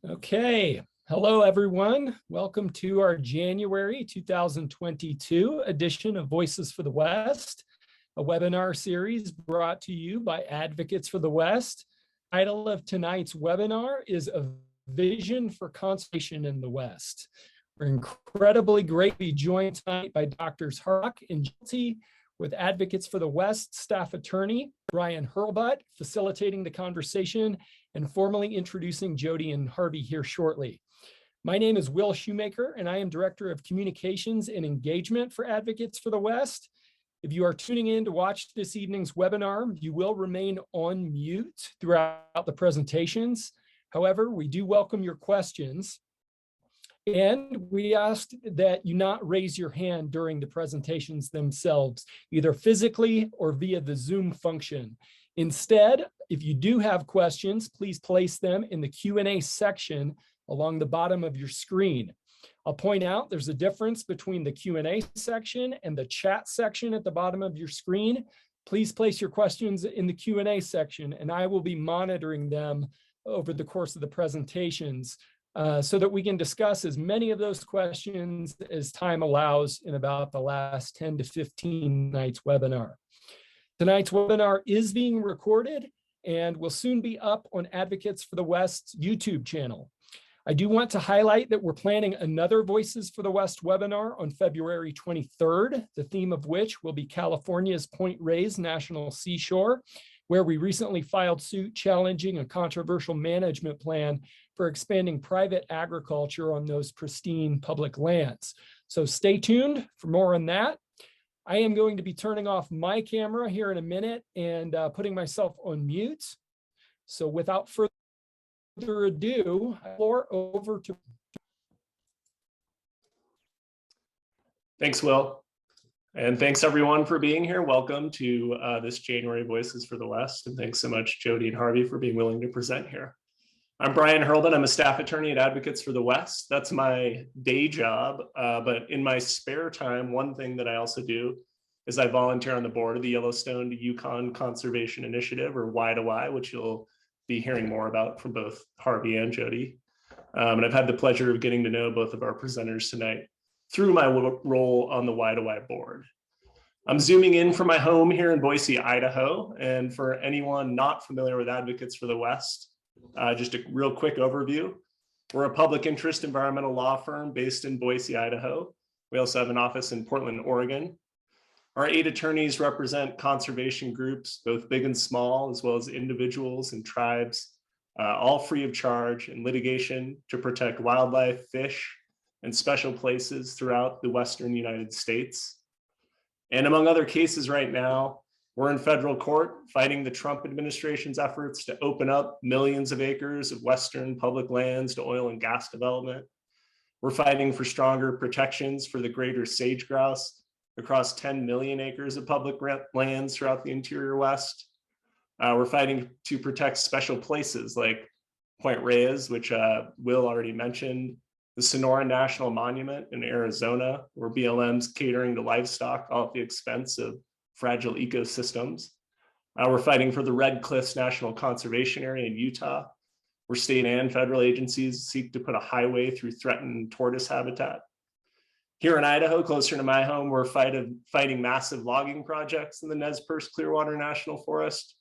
Okay, hello everyone. Welcome to our January 2022 edition of Voices for the West, a webinar series brought to you by Advocates for the West. The title of tonight's webinar is A Vision for Conservation in the West. We're incredibly gratefully joined tonight by Drs. Harvey Locke and Jodi Hilty, with Advocates for the West staff attorney Brian Hurlbut facilitating the conversation and formally introducing Jodi and Harvey here shortly. My name is Will Shoemaker, and I am Director of Communications and Engagement for Advocates for the West. If you are tuning in to watch this evening's webinar, you will remain on mute throughout the presentations. However, we do welcome your questions. And we asked that you not raise your hand during the presentations themselves, either physically or via the Zoom function. Instead, if you do have questions, please place them in the Q&A section along the bottom of your screen. I'll point out there's a difference between the Q&A section and the chat section at the bottom of your screen. Please place your questions in the Q&A section, and I will be monitoring them over the course of the presentations, so that we can discuss as many of those questions as time allows in about the last 10 to 15 nights webinar. Tonight's webinar is being recorded and will soon be up on Advocates for the West's YouTube channel. I do want to highlight that we're planning another Voices for the West webinar on February 23rd, the theme of which will be California's Point Reyes National Seashore, where we recently filed suit challenging a controversial management plan for expanding private agriculture on those pristine public lands. So stay tuned for more on that. I am going to be turning off my camera here in a minute and putting myself on mute. So without further ado, floor over to. Thanks, Will. And thanks everyone for being here. Welcome to this January Voices for the West. And thanks so much, Jodi and Harvey, for being willing to present here. I'm Brian Hurlbut. I'm a staff attorney at Advocates for the West. That's my day job. But in my spare time, one thing that I also do is I volunteer on the board of the Yellowstone Yukon Conservation Initiative, or Y2Y, which you'll be hearing more about from both Harvey and Jodi. And I've had the pleasure of getting to know both of our presenters tonight through my role on the Y2Y board. I'm zooming in from my home here in Boise, Idaho. And for anyone not familiar with Advocates for the West, just a real quick overview. We're a public interest environmental law firm based in Boise, Idaho. We also have an office in Portland, Oregon. Our 8 attorneys represent conservation groups, both big and small, as well as individuals and tribes, all free of charge in litigation to protect wildlife, fish, and special places throughout the Western United States. And among other cases right now, we're in federal court fighting the Trump administration's efforts to open up millions of acres of Western public lands to oil and gas development. We're fighting for stronger protections for the greater sage grouse across 10 million acres of public lands throughout the interior West. We're fighting to protect special places like Point Reyes, which Will already mentioned, the Sonora National Monument in Arizona, where BLM's catering to livestock all at the expense of fragile ecosystems. We're fighting for the Red Cliffs National Conservation Area in Utah, where state and federal agencies seek to put a highway through threatened tortoise habitat. Here in Idaho, closer to my home, we're fighting massive logging projects in the Nez Perce Clearwater National Forest.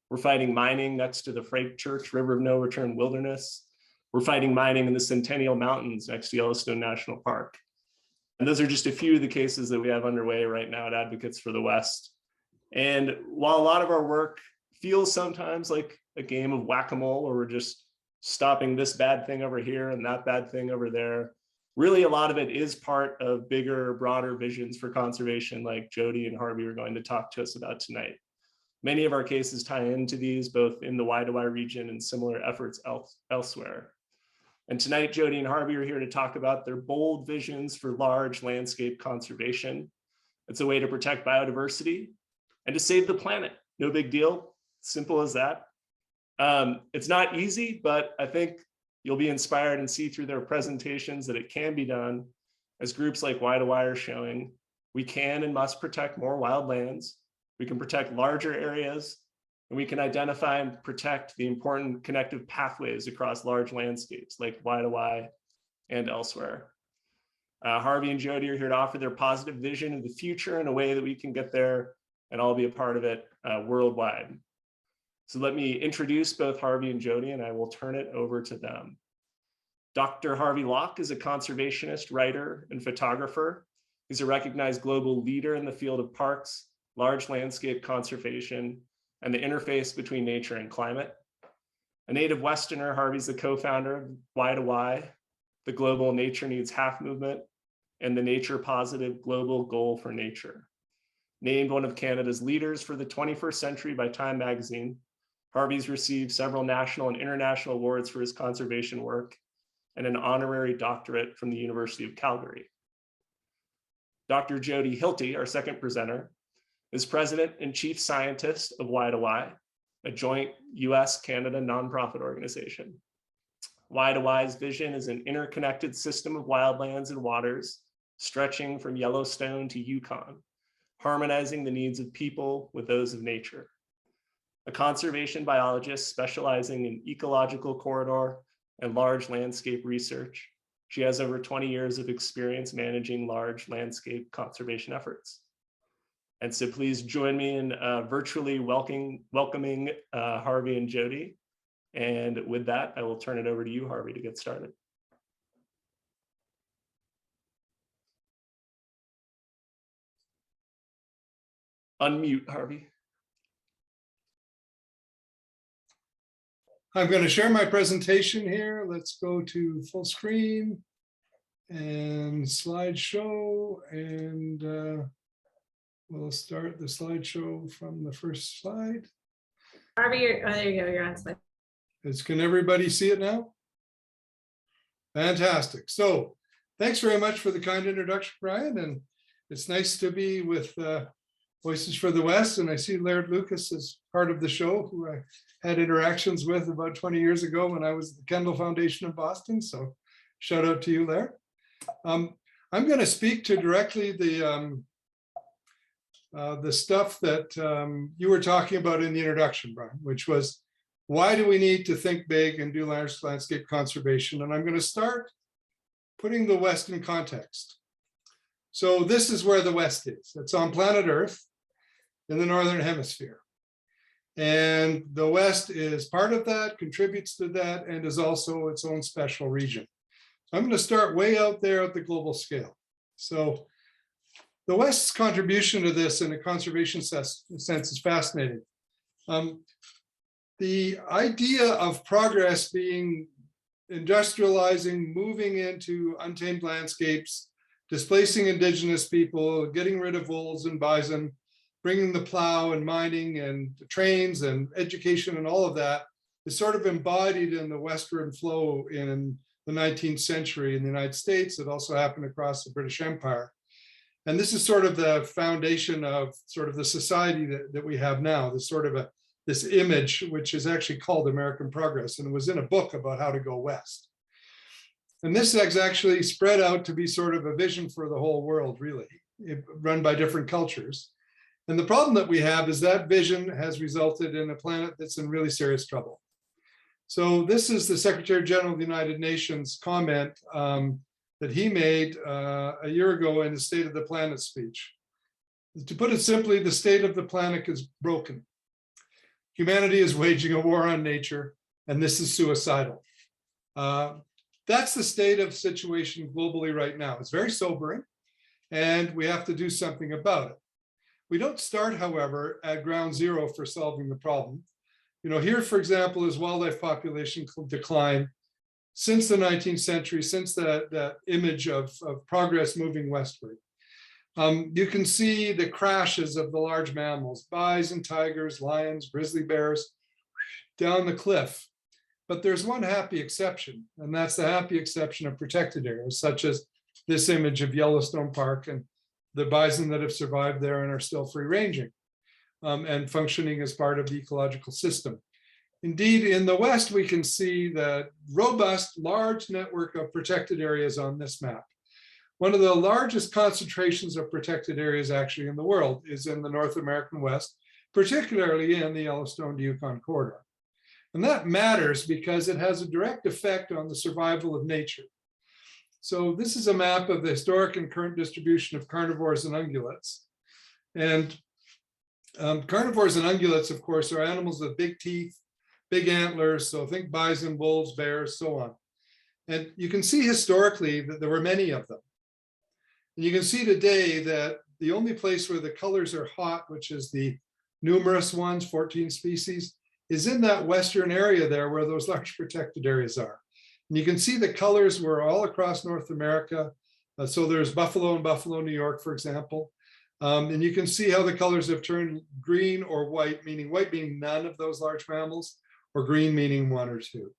We're fighting mining next to the Frake Church River of No Return Wilderness. We're fighting mining in the Centennial Mountains next to Yellowstone National Park. And those are just a few of the cases that we have underway right now at Advocates for the West. And while a lot of our work feels sometimes like a game of whack-a-mole, where we're just stopping this bad thing over here and that bad thing over there, really a lot of it is part of bigger, broader visions for conservation like Jodi and Harvey are going to talk to us about tonight. Many of our cases tie into these, both in the Y2Y region and similar efforts elsewhere. And tonight, Jodi and Harvey are here to talk about their bold visions for large landscape conservation. It's a way to protect biodiversity and to save the planet. No big deal, simple as that. It's not easy, but I think you'll be inspired and see through their presentations that it can be done, as groups like Y2Y are showing. We can and must protect more wild lands. We can protect larger areas and we can identify and protect the important connective pathways across large landscapes like Waitawai and elsewhere. Harvey and Jodi are here to offer their positive vision of the future in a way that we can get there and all be a part of it worldwide. So let me introduce both Harvey and Jodi, and I will turn it over to them. Dr. Harvey Locke is a conservationist, writer, and photographer. He's a recognized global leader in the field of parks, large landscape conservation, and the interface between nature and climate. A native Westerner, Harvey's the co-founder of Waitawai, the Global Nature Needs Half movement, and the Nature Positive Global Goal for Nature. Named one of Canada's leaders for the 21st century by Time magazine, Harvey's received several national and international awards for his conservation work and an honorary doctorate from the University of Calgary. Dr. Jodi Hilty, our second presenter, is president and chief scientist of Waitawai, a joint US-Canada nonprofit organization. Waitawai's vision is an interconnected system of wildlands and waters stretching from Yellowstone to Yukon, harmonizing the needs of people with those of nature. A conservation biologist specializing in ecological corridor and large landscape research, she has over 20 years of experience managing large landscape conservation efforts. And so please join me in virtually welcoming Harvey and Jodi. And with that, I will turn it over to you, Harvey, to get started. Unmute, Harvey. I'm going to share my presentation here. Let's go to full screen and slideshow, and we'll start the slideshow from the first slide. Harvey, there you go, you're on slide. Can everybody see it now? Fantastic. So thanks very much for the kind introduction, Brian, and it's nice to be with Voices for the West, and I see Laird Lucas as part of the show, who I had interactions with about 20 years ago when I was at the Kendall Foundation in Boston. So shout out to you, Laird. I'm going to speak to directly the stuff that you were talking about in the introduction, Brian, which was, why do we need to think big and do large landscape conservation? And I'm going to start putting the West in context. So this is where the West is. It's on planet Earth in the Northern Hemisphere. And the West is part of that, contributes to that, and is also its own special region. So I'm going to start way out there at the global scale. So the West's contribution to this in a conservation sense is fascinating. The idea of progress being industrializing, moving into untamed landscapes, displacing indigenous people, getting rid of wolves and bison, bringing the plow and mining and trains and education and all of that is sort of embodied in the Westward flow in the 19th century in the United States. It also happened across the British Empire. And this is sort of the foundation of sort of the society that we have now, this sort of this image, which is actually called American Progress, and it was in a book about how to go west. And this has actually spread out to be sort of a vision for the whole world, really, run by different cultures. And the problem that we have is that vision has resulted in a planet that's in really serious trouble. So this is the Secretary General of the United Nations comment that he made a year ago in the State of the Planet speech. To put it simply, the state of the planet is broken. Humanity is waging a war on nature, and this is suicidal. That's the state of situation globally right now. It's very sobering, and we have to do something about it. We don't start, however, at ground zero for solving the problem. You know, here, for example, is wildlife population decline since the 19th century, since that image of progress moving westward. You can see the crashes of the large mammals, bison, tigers, lions, grizzly bears, down the cliff. But there's one happy exception, and that's the happy exception of protected areas, such as this image of Yellowstone Park and the bison that have survived there and are still free ranging and functioning as part of the ecological system. Indeed, in the West, we can see the robust, large network of protected areas on this map. One of the largest concentrations of protected areas actually in the world is in the North American West, particularly in the Yellowstone to Yukon corridor. And that matters because it has a direct effect on the survival of nature. So this is a map of the historic and current distribution of carnivores and ungulates. And carnivores and ungulates, of course, are animals with big teeth, big antlers. So think bison, wolves, bears, so on. And you can see historically that there were many of them. And you can see today that the only place where the colors are hot, which is the numerous ones, 14 species, is in that western area there where those large protected areas are. And you can see the colors were all across North America. So there's buffalo in Buffalo, New York, for example. And you can see how the colors have turned green or white, meaning white being none of those large mammals, or green meaning one or two.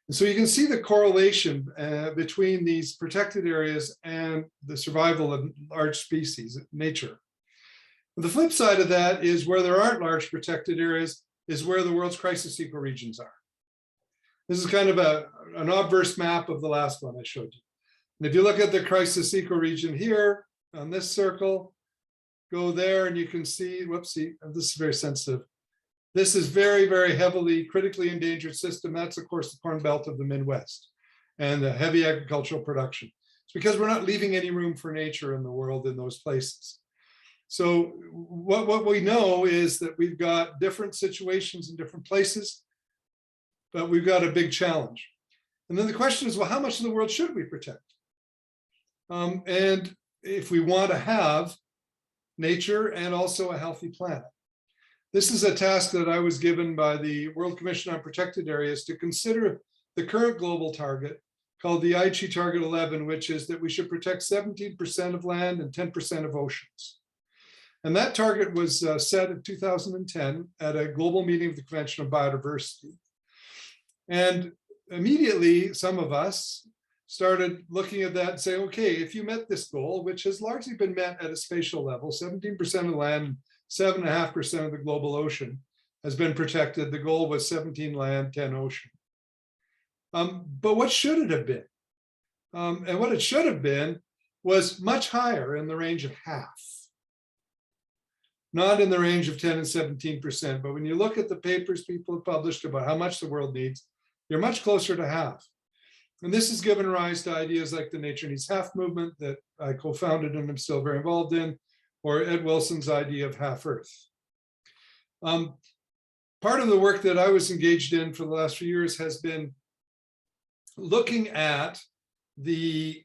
And so you can see the correlation between these protected areas and the survival of large species, nature. The flip side of that is where there aren't large protected areas is where the world's crisis ecoregions are. This is kind of an obverse map of the last one I showed you. And if you look at the crisis ecoregion here on this circle, go there and you can see, whoopsie, this is very sensitive. This is very, very heavily critically endangered system. That's of course the Corn Belt of the Midwest and the heavy agricultural production. It's because we're not leaving any room for nature in the world in those places. So what we know is that we've got different situations in different places, but we've got a big challenge. And then the question is, well, how much of the world should we protect? And if we want to have nature and also a healthy planet. This is a task that I was given by the World Commission on Protected Areas to consider the current global target called the Aichi Target 11, which is that we should protect 17% of land and 10% of oceans. And that target was set in 2010 at a global meeting of the Convention of Biodiversity. And immediately, some of us started looking at that and saying, okay, if you met this goal, which has largely been met at a spatial level, 17% of land, 7.5% of the global ocean has been protected. The goal was 17 land, 10 ocean. But what should it have been? And what it should have been was much higher, in the range of half. Not in the range of 10 and 17%, but when you look at the papers people have published about how much the world needs, you're much closer to half. And this has given rise to ideas like the Nature Needs Half movement that I co-founded and am still very involved in, or Ed Wilson's idea of half Earth. Part of the work that I was engaged in for the last few years has been looking at the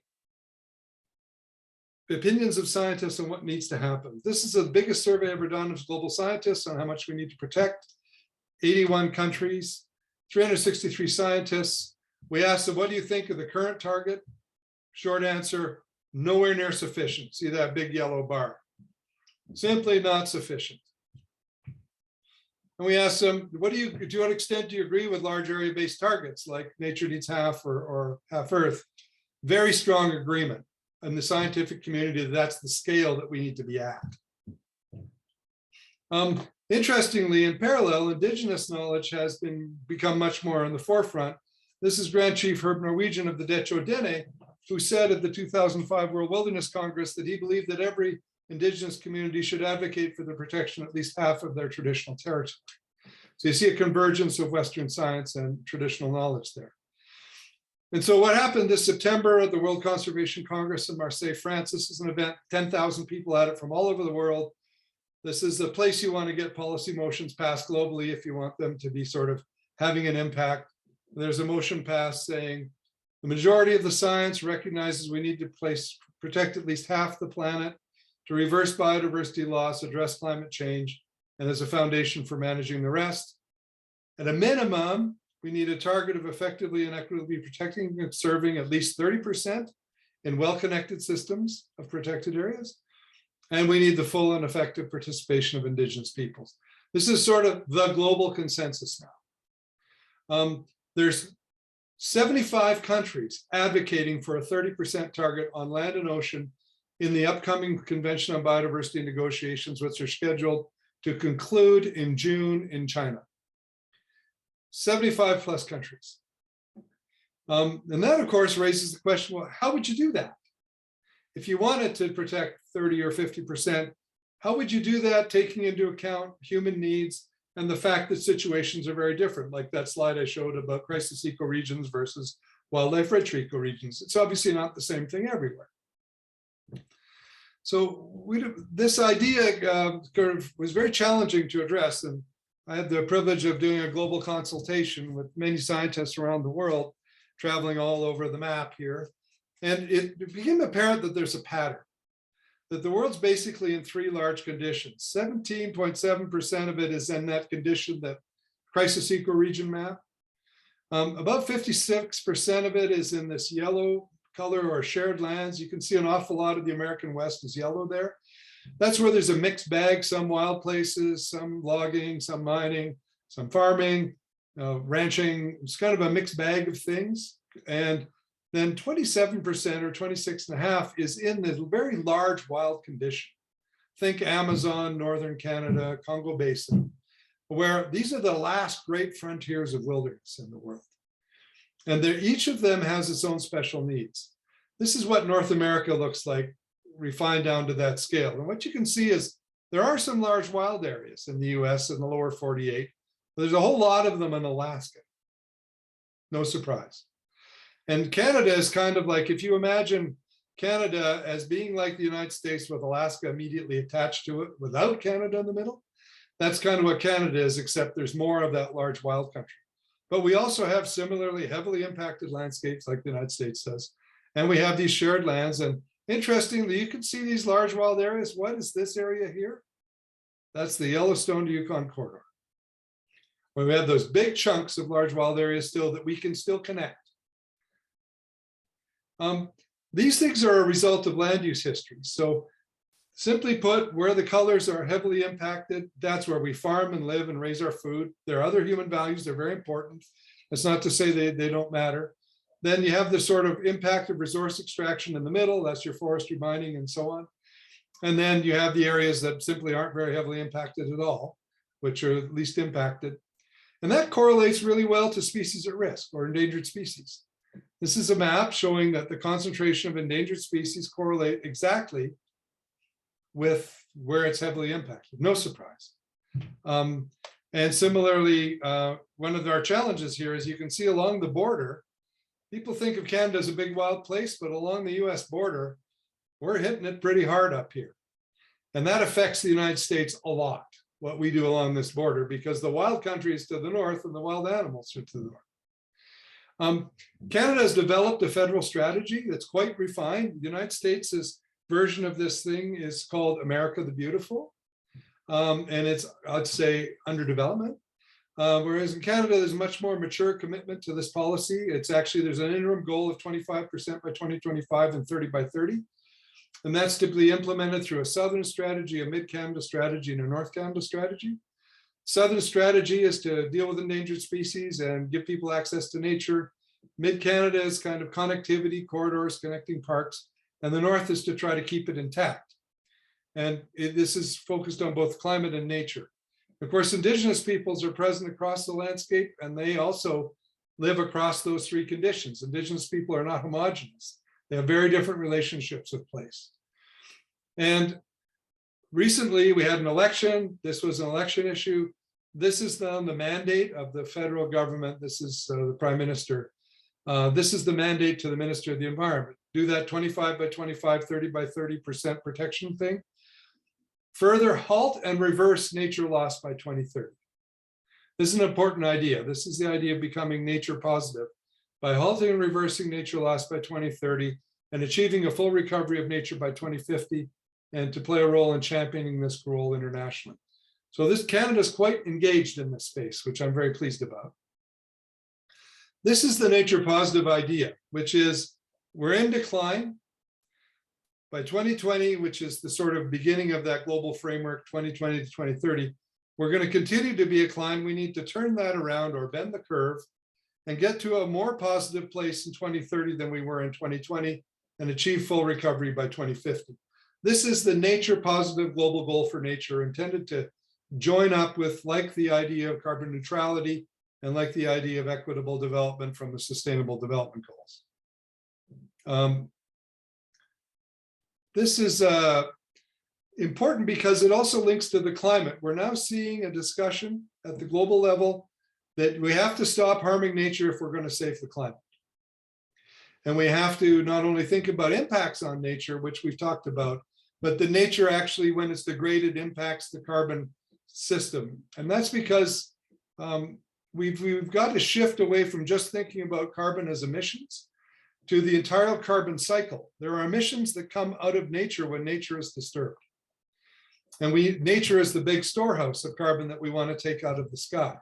opinions of scientists on what needs to happen. This is the biggest survey ever done of global scientists on how much we need to protect. 81 countries, 363 scientists. We asked them, what do you think of the current target? Short answer, nowhere near sufficient. See that big yellow bar? Simply not sufficient. And we asked them, to what extent do you agree with large area-based targets like Nature Needs Half or Half Earth? Very strong agreement in the scientific community that that's the scale that we need to be at. Interestingly, in parallel, indigenous knowledge has become much more in the forefront. This is Grand Chief Herb Norwegian of the Decho Dene, who said at the 2005 World Wilderness Congress that he believed that every indigenous community should advocate for the protection of at least half of their traditional territory. So you see a convergence of Western science and traditional knowledge there. And so what happened this September at the World Conservation Congress in Marseille, France, this is an event, 10,000 people at it from all over the world. This is the place you want to get policy motions passed globally if you want them to be sort of having an impact. There's a motion passed saying the majority of the science recognizes we need to protect at least half the planet to reverse biodiversity loss, address climate change, and as a foundation for managing the rest. At a minimum, we need a target of effectively and equitably protecting and conserving at least 30% in well-connected systems of protected areas. And we need the full and effective participation of indigenous peoples. This is sort of the global consensus now. There's 75 countries advocating for a 30% target on land and ocean in the upcoming Convention on Biodiversity negotiations, which are scheduled to conclude in June in China. 75 plus countries. And that, of course, raises the question, well, how would you do that? If you wanted to protect 30 or 50%, How would you do that, taking into account human needs and the fact that situations are very different, like that slide I showed about crisis ecoregions versus wildlife-rich ecoregions? It's obviously not the same thing everywhere. So this idea was very challenging to address, and I had the privilege of doing a global consultation with many scientists around the world, traveling all over the map here. And it became apparent that there's a pattern, that the world's basically in three large conditions. 17.7% of it is in that condition, that crisis ecoregion map. About 56% of it is in this yellow color or shared lands. You can see an awful lot of the American West is yellow there. That's where there's a mixed bag, some wild places, some logging, some mining, some farming, ranching. It's kind of a mixed bag of things. And then 27% or 26.5% is in the very large wild condition. Think Amazon, Northern Canada, Congo Basin, where these are the last great frontiers of wilderness in the world. And each of them has its own special needs. This is what North America looks like, refined down to that scale. And what you can see is there are some large wild areas in the US in the lower 48. There's a whole lot of them in Alaska. No surprise. And Canada is kind of like, if you imagine Canada as being like the United States with Alaska immediately attached to it without Canada in the middle, that's kind of what Canada is, except there's more of that large wild country. But we also have similarly heavily impacted landscapes like the United States does. And we have these shared lands. And interestingly, you can see these large wild areas. What is this area here? That's the Yellowstone to Yukon corridor, where we have those big chunks of large wild areas still that we can still connect. These things are a result of land use history. So simply put, where the colors are heavily impacted, that's where we farm and live and raise our food. There are other human values, they're very important. That's not to say they don't matter. Then you have the sort of impact of resource extraction in the middle, that's your forestry, mining, and so on. And then you have the areas that simply aren't very heavily impacted at all, which are least impacted. And that correlates really well to species at risk or endangered species. This is a map showing that the concentration of endangered species correlate exactly with where it's heavily impacted, no surprise. And similarly, one of our challenges here is you can see along the border, people think of Canada as a big wild place, but along the US border, we're hitting it pretty hard up here. And that affects the United States a lot, what we do along this border, because the wild country is to the north and the wild animals are to the north. Canada has developed a federal strategy that's quite refined. The United States' version of this thing is called America the Beautiful. And it's, I'd say, under development. Whereas in Canada, there's a much more mature commitment to this policy. It's actually, there's an interim goal of 25% by 2025 and 30 by 30. And that's typically implemented through a Southern strategy, a Mid-Canada strategy, and a North Canada strategy. Southern strategy is to deal with endangered species and give people access to nature. Mid-Canada is kind of connectivity, corridors, connecting parks. And the North is to try to keep it intact. And this is focused on both climate and nature. Of course, Indigenous peoples are present across the landscape, and they also live across those three conditions. Indigenous people are not homogeneous. They have very different relationships with place. And recently, we had an election. This was an election issue. This is now the mandate of the federal government. This is the Prime Minister. This is the mandate to the Minister of the Environment. Do that 25 by 25, 30 by 30% protection thing. Further halt and reverse nature loss by 2030. This is an important idea. This is the idea of becoming nature positive by halting and reversing nature loss by 2030 and achieving a full recovery of nature by 2050, and to play a role in championing this role internationally. So Canada is quite engaged in this space, which I'm very pleased about. This is the nature positive idea, which is we're in decline. By 2020, which is the sort of beginning of that global framework, 2020 to 2030, we're going to continue to be a climb. We need to turn that around or bend the curve and get to a more positive place in 2030 than we were in 2020 and achieve full recovery by 2050. This is the nature positive global goal for nature, intended to join up with, like, the idea of carbon neutrality and like the idea of equitable development from the Sustainable Development Goals. This is important because it also links to the climate. We're now seeing a discussion at the global level that we have to stop harming nature if we're going to save the climate. And we have to not only think about impacts on nature, which we've talked about, but the nature actually, when it's degraded, impacts the carbon system. And that's because we've got to shift away from just thinking about carbon as emissions to the entire carbon cycle. There are emissions that come out of nature when nature is disturbed. And nature is the big storehouse of carbon that we want to take out of the sky.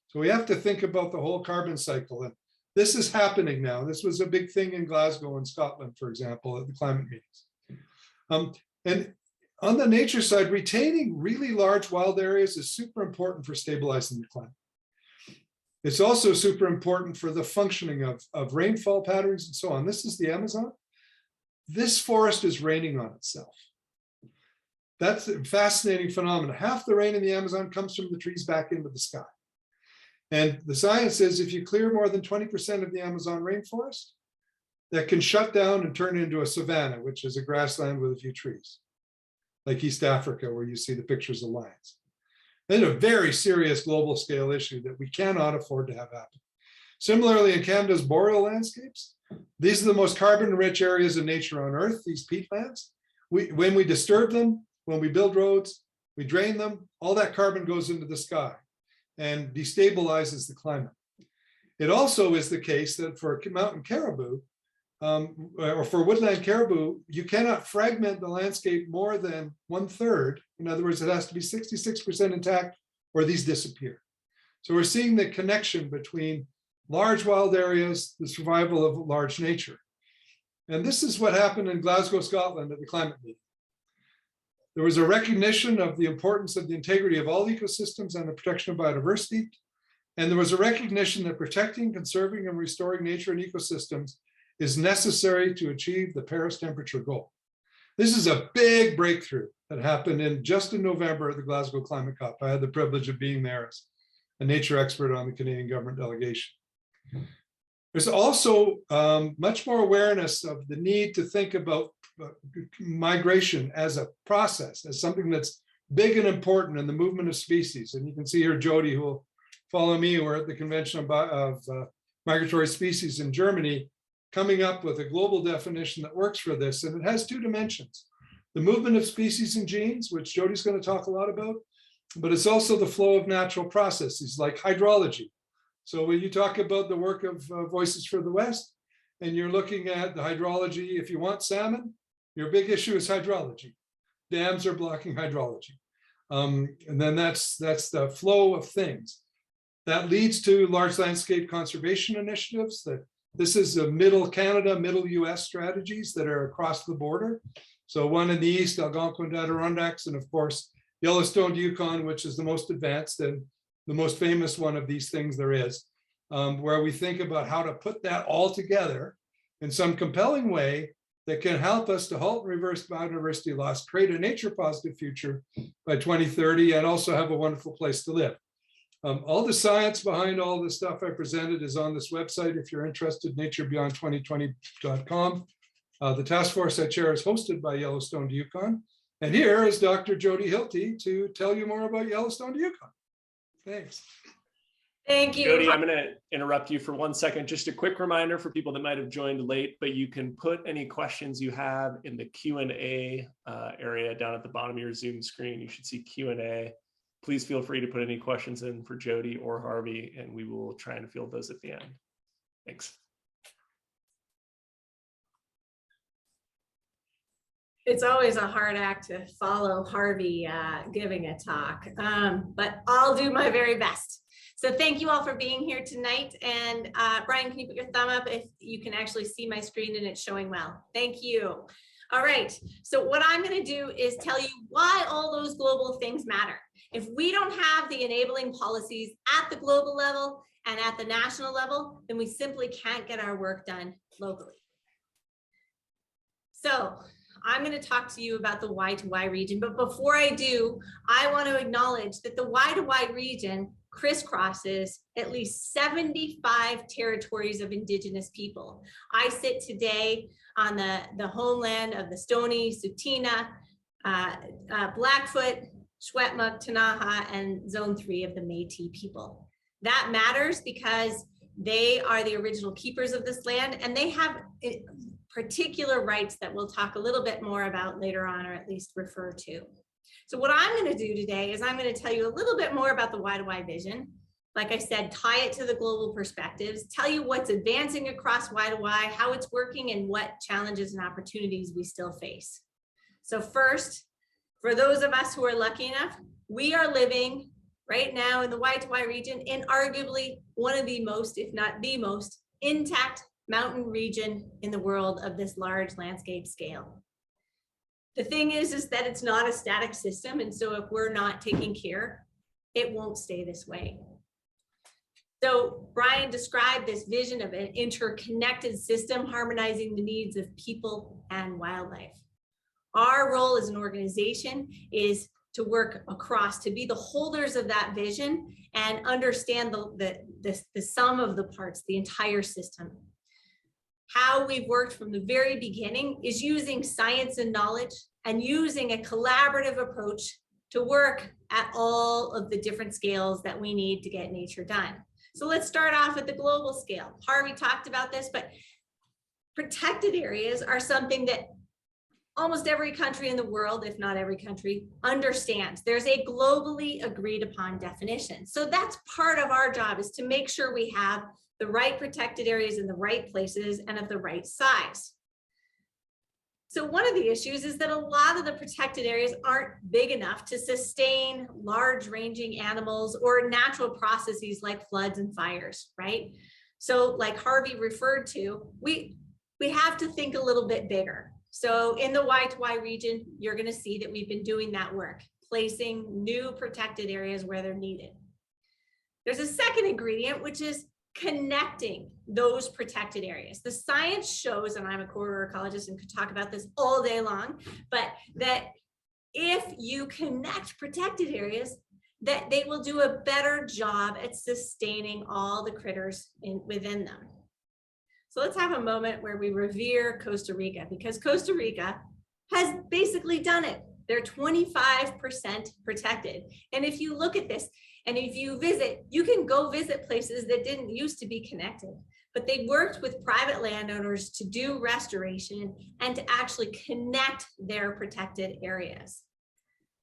So we have to think about the whole carbon cycle. And this is happening now. This was a big thing in Glasgow and Scotland, for example, at the climate meetings. And on the nature side, retaining really large wild areas is super important for stabilizing the climate. It's also super important for the functioning of rainfall patterns and so on. This is the Amazon. This forest is raining on itself. That's a fascinating phenomenon. Half the rain in the Amazon comes from the trees back into the sky. And the science says if you clear more than 20% of the Amazon rainforest, that can shut down and turn into a savanna, which is a grassland with a few trees, like East Africa, where you see the pictures of lions. Then a very serious global scale issue that we cannot afford to have happen. Similarly, in Canada's boreal landscapes, these are the most carbon-rich areas of nature on Earth, these peatlands. When we disturb them, when we build roads, we drain them, all that carbon goes into the sky and destabilizes the climate. It also is the case that for mountain caribou, or for woodland caribou, you cannot fragment the landscape more than 1/3. In other words, it has to be 66% intact or these disappear. So we're seeing the connection between large wild areas, the survival of large nature. And this is what happened in Glasgow, Scotland at the climate meeting. There was a recognition of the importance of the integrity of all ecosystems and the protection of biodiversity. And there was a recognition that protecting, conserving, and restoring nature and ecosystems is necessary to achieve the Paris temperature goal. This is a big breakthrough that happened just in November at the Glasgow Climate COP. I had the privilege of being there as a nature expert on the Canadian government delegation. There's also much more awareness of the need to think about migration as a process, as something that's big and important in the movement of species. And you can see here Jody, who will follow me. We're at the Convention of Migratory Species in Germany, coming up with a global definition that works for this. And it has two dimensions: the movement of species and genes, which Jody's going to talk a lot about, but it's also the flow of natural processes like hydrology. So when you talk about the work of Voices for the West, and you're looking at the hydrology, if you want salmon, your big issue is hydrology. Dams are blocking hydrology. And then that's the flow of things. That leads to large landscape conservation initiatives. This is a middle Canada, middle US strategies that are across the border. So one in the east, Algonquin Adirondacks, and of course, Yellowstone to Yukon, which is the most advanced and the most famous one of these things there is, where we think about how to put that all together in some compelling way that can help us to halt and reverse biodiversity loss, create a nature positive future by 2030, and also have a wonderful place to live. All the science behind all the stuff I presented is on this website if you're interested, naturebeyond2020.com. The task force I chair is hosted by Yellowstone to Yukon. And here is Dr. Jodi Hilty to tell you more about Yellowstone to Yukon. Thanks. Thank you. Jody, I'm going to interrupt you for 1 second. Just a quick reminder for people that might have joined late, but you can put any questions you have in the Q&A area down at the bottom of your Zoom screen. You should see Q&A. Please feel free to put any questions in for Jody or Harvey, and we will try and field those at the end. Thanks. It's always a hard act to follow Harvey giving a talk, but I'll do my very best. So thank you all for being here tonight. And Brian, can you put your thumb up if you can actually see my screen and it's showing well? Thank you. All right, so what I'm going to do is tell you why all those global things matter. If we don't have the enabling policies at the global level and at the national level, then we simply can't get our work done locally. So I'm going to talk to you about the Y2Y region, but before I do, I want to acknowledge that the Y2Y region crisscrosses at least 75 territories of Indigenous people. I sit today on the homeland of the Stoney, Tsuut'ina, Blackfoot, Secwepemc, Ktunaxa, and Zone 3 of the Métis people. That matters because they are the original keepers of this land, and they have particular rights that we'll talk a little bit more about later on, or at least refer to. So what I'm going to do today is I'm going to tell you a little bit more about the Y2Y vision. Like I said, tie it to the global perspectives, tell you what's advancing across Y2Y, how it's working, and what challenges and opportunities we still face. So first, for those of us who are lucky enough, we are living right now in the Y2Y region in arguably one of the most, if not the most, intact mountain region in the world of this large landscape scale. The thing is that it's not a static system, and so if we're not taking care, it won't stay this way. So Brian described this vision of an interconnected system harmonizing the needs of people and wildlife. Our role as an organization is to work across, to be the holders of that vision and understand the sum of the parts, the entire system. How we've worked from the very beginning is using science and knowledge and using a collaborative approach to work at all of the different scales that we need to get nature done. So let's start off at the global scale. Harvey talked about this, but protected areas are something that almost every country in the world, if not every country, understands. There's a globally agreed upon definition. So that's part of our job, is to make sure we have the right protected areas in the right places and of the right size. So one of the issues is that a lot of the protected areas aren't big enough to sustain large ranging animals or natural processes like floods and fires, right? So like Harvey referred to, we have to think a little bit bigger. So in the Y2Y region, you're going to see that we've been doing that work, placing new protected areas where they're needed. There's a second ingredient, which is connecting those protected areas. The science shows, and I'm a corridor ecologist and could talk about this all day long, but that if you connect protected areas, that they will do a better job at sustaining all the critters within them. So let's have a moment where we revere Costa Rica, because Costa Rica has basically done it. They're 25% protected. And if you look at this, and if you visit, you can go visit places that didn't used to be connected, but they worked with private landowners to do restoration and to actually connect their protected areas.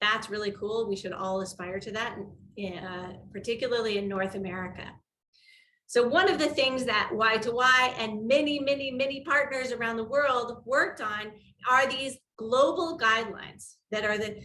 That's really cool. We should all aspire to that, particularly in North America. So one of the things that Y2Y and many partners around the world worked on are these global guidelines that are the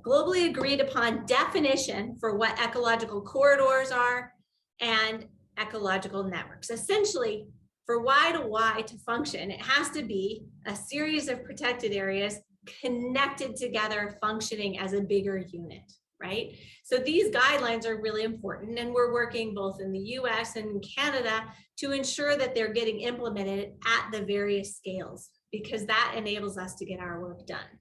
globally agreed upon definition for what ecological corridors are and ecological networks. Essentially, for Y2Y to function, it has to be a series of protected areas connected together, functioning as a bigger unit, right? So these guidelines are really important, and we're working both in the US and Canada to ensure that they're getting implemented at the various scales, because that enables us to get our work done.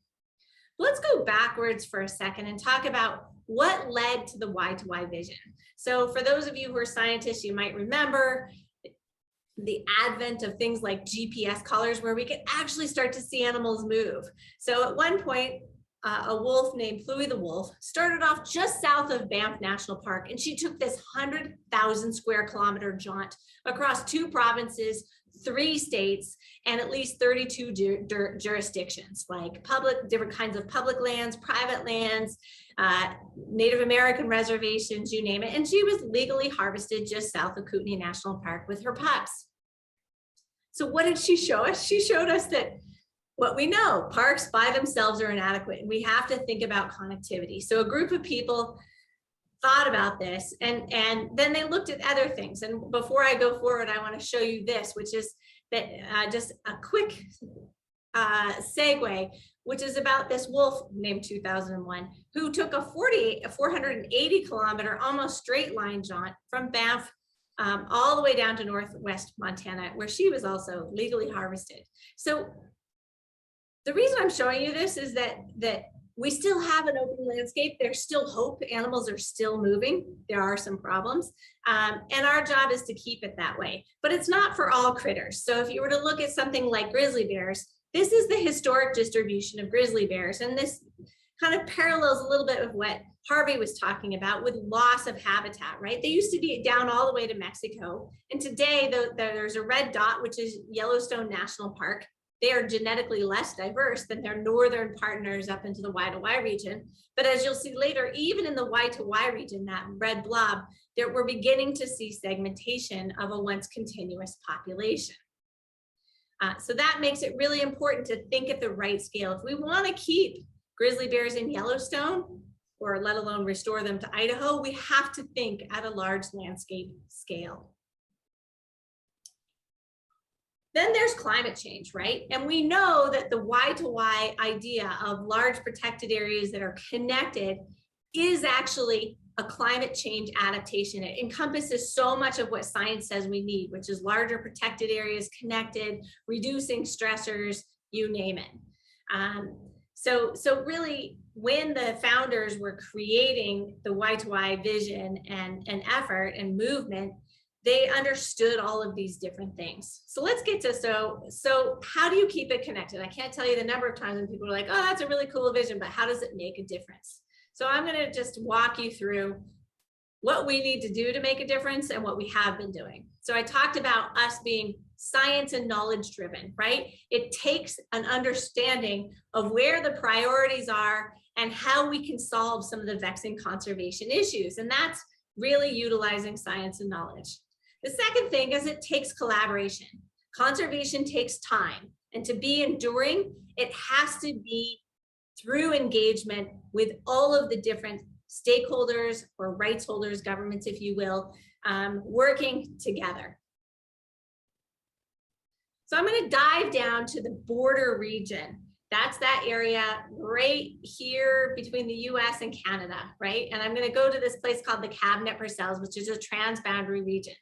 Let's go backwards for a second and talk about what led to the Y2Y vision. So for those of you who are scientists, you might remember the advent of things like GPS collars, where we could actually start to see animals move. So at one point, a wolf named Fluey the wolf started off just south of Banff National Park, and she took this 100,000 square kilometer jaunt across 2 provinces, 3 states, and at least 32 jurisdictions, like different kinds of public lands, private lands, Native American reservations, you name it. And she was legally harvested just south of Kootenay National Park with her pups. So what did she show us? She showed us that what we know, parks by themselves are inadequate, and we have to think about connectivity. So a group of people thought about this, and then they looked at other things. And before I go forward, I want to show you this, which is that just a quick segue, which is about this wolf named 2001, who took a 480 kilometer, almost straight line jaunt from Banff all the way down to northwest Montana, where she was also legally harvested. So the reason I'm showing you this is that we still have an open landscape. There's still hope. Animals are still moving. There are some problems. And our job is to keep it that way. But it's not for all critters. So if you were to look at something like grizzly bears, this is the historic distribution of grizzly bears. And kind of parallels a little bit of what Harvey was talking about with loss of habitat, right? They used to be down all the way to Mexico. And today there's a red dot, which is Yellowstone National Park. They are genetically less diverse than their northern partners up into the Y-to-Y region. But as you'll see later, even in the Y-to-Y region, that red blob, we're beginning to see segmentation of a once continuous population. So that makes it really important to think at the right scale. If we want to keep grizzly bears in Yellowstone, or let alone restore them to Idaho, we have to think at a large landscape scale. Then there's climate change, right? And we know that the Y-to-Y idea of large protected areas that are connected is actually a climate change adaptation. It encompasses so much of what science says we need, which is larger protected areas connected, reducing stressors, you name it. So really, when the founders were creating the Y-to-Y vision and effort and movement, they understood all of these different things. So let's get to, so how do you keep it connected? I can't tell you the number of times when people are like, oh, that's a really cool vision, but how does it make a difference? So I'm gonna just walk you through what we need to do to make a difference and what we have been doing. So I talked about us being science and knowledge driven, right? It takes an understanding of where the priorities are and how we can solve some of the vexing conservation issues. And that's really utilizing science and knowledge. The second thing is it takes collaboration. Conservation takes time, and to be enduring, it has to be through engagement with all of the different stakeholders or rights holders, governments, if you will, working together. So I'm going to dive down to the border region. That's that area right here between the US and Canada, right? And I'm going to go to this place called the Cabinet Purcells, which is a transboundary region.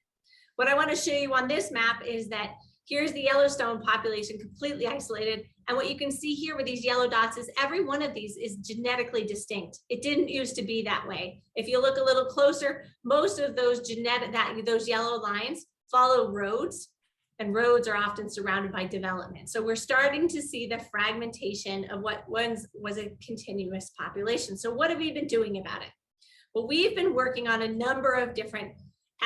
What I want to show you on this map is that here's the Yellowstone population completely isolated. And what you can see here with these yellow dots is every one of these is genetically distinct. It didn't used to be that way. If you look a little closer, most of those those yellow lines follow roads, and roads are often surrounded by development. So we're starting to see the fragmentation of what once was a continuous population. So what have we been doing about it? Well, we've been working on a number of different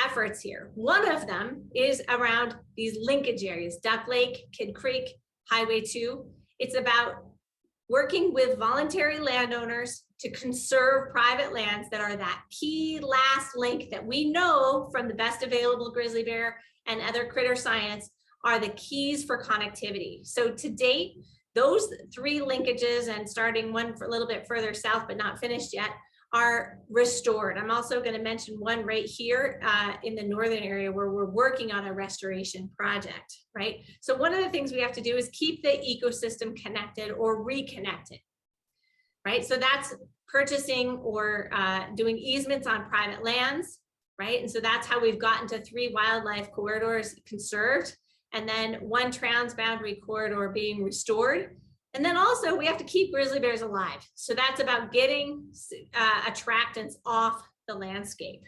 efforts here. One of them is around these linkage areas, Duck Lake, Kid Creek, Highway 2. It's about working with voluntary landowners to conserve private lands that are that key last link that we know from the best available grizzly bear and other critter science are the keys for connectivity. So to date, those 3 linkages, and starting one for a little bit further south but not finished yet, are restored. I'm also going to mention one right here in the northern area where we're working on a restoration project, right? So one of the things we have to do is keep the ecosystem connected or reconnected, right? So that's purchasing or doing easements on private lands, right? And so that's how we've gotten to 3 wildlife corridors conserved, and then 1 transboundary corridor being restored. And then also we have to keep grizzly bears alive. So that's about getting attractants off the landscape.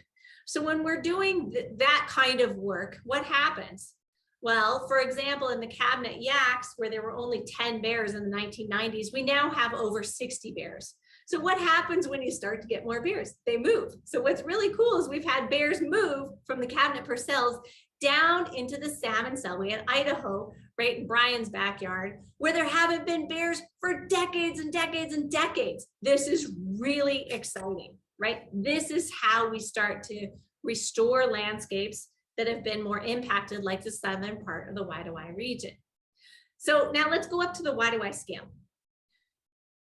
So when we're doing that kind of work, what happens? Well, for example, in the Cabinet Yaks, where there were only 10 bears in the 1990s, we now have over 60 bears. So what happens when you start to get more bears? They move. So what's really cool is we've had bears move from the Cabinet Purcells down into the salmon selway in Idaho, right in Brian's backyard, where there haven't been bears for decades and decades and decades. This is really exciting, right? This is how we start to restore landscapes that have been more impacted, like the southern part of the Y-to-Y region. So now let's go up to the Y-to-Y scale.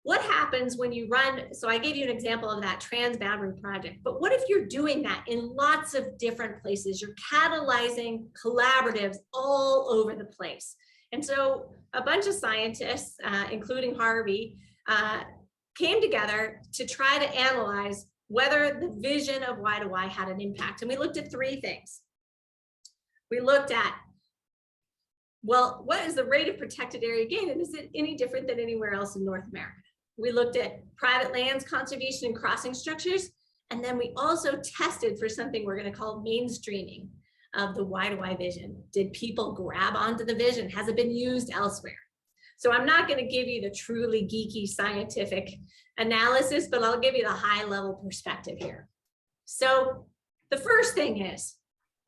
What happens when you run, so I gave you an example of that transboundary project, but what if you're doing that in lots of different places? You're catalyzing collaboratives all over the place. And so a bunch of scientists, including Harvey, came together to try to analyze whether the vision of Y-to-Y had an impact. And we looked at 3 things. We looked at, well, what is the rate of protected area gain? And is it any different than anywhere else in North America? We looked at private lands, conservation, and crossing structures. And then we also tested for something we're going to call mainstreaming of the Y-to-Y vision. Did people grab onto the vision? Has it been used elsewhere? So I'm not going to give you the truly geeky scientific analysis, but I'll give you the high level perspective here. So the first thing is,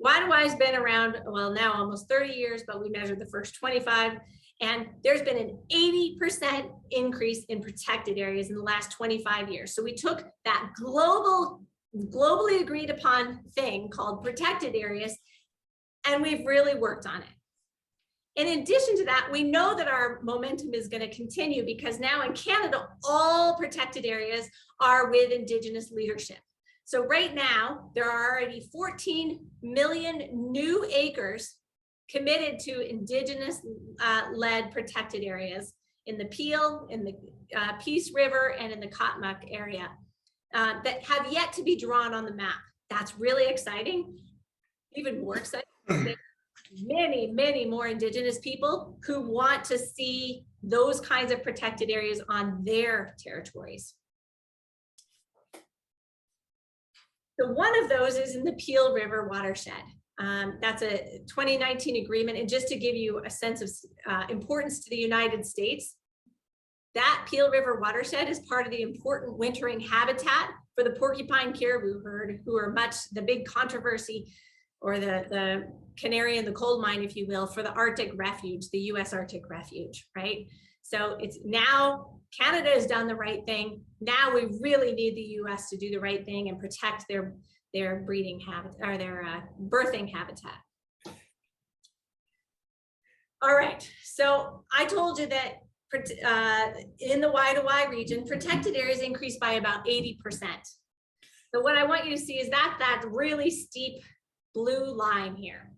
YWI has been around, well, now almost 30 years, but we measured the first 25. And there's been an 80% increase in protected areas in the last 25 years. So we took that globally agreed upon thing called protected areas, and we've really worked on it. In addition to that, we know that our momentum is going to continue because now in Canada, all protected areas are with Indigenous leadership. So right now, there are already 14 million new acres committed to Indigenous-led protected areas in the Peel, in the Peace River, and in the Kotmuk area that have yet to be drawn on the map. That's really exciting. Even more exciting, many, many more Indigenous people who want to see those kinds of protected areas on their territories. So one of those is in the Peel River watershed. That's a 2019 agreement. And just to give you a sense of importance to the United States, that Peel River watershed is part of the important wintering habitat for the porcupine caribou herd, who are much the big controversy, or the canary in the coal mine, if you will, for the Arctic refuge, the US Arctic refuge, right? So it's now Canada has done the right thing. Now we really need the US to do the right thing and protect their breeding habitat, or their birthing habitat. All right, so I told you that in the Y2Y region, protected areas increased by about 80%. So what I want you to see is that really steep blue line here.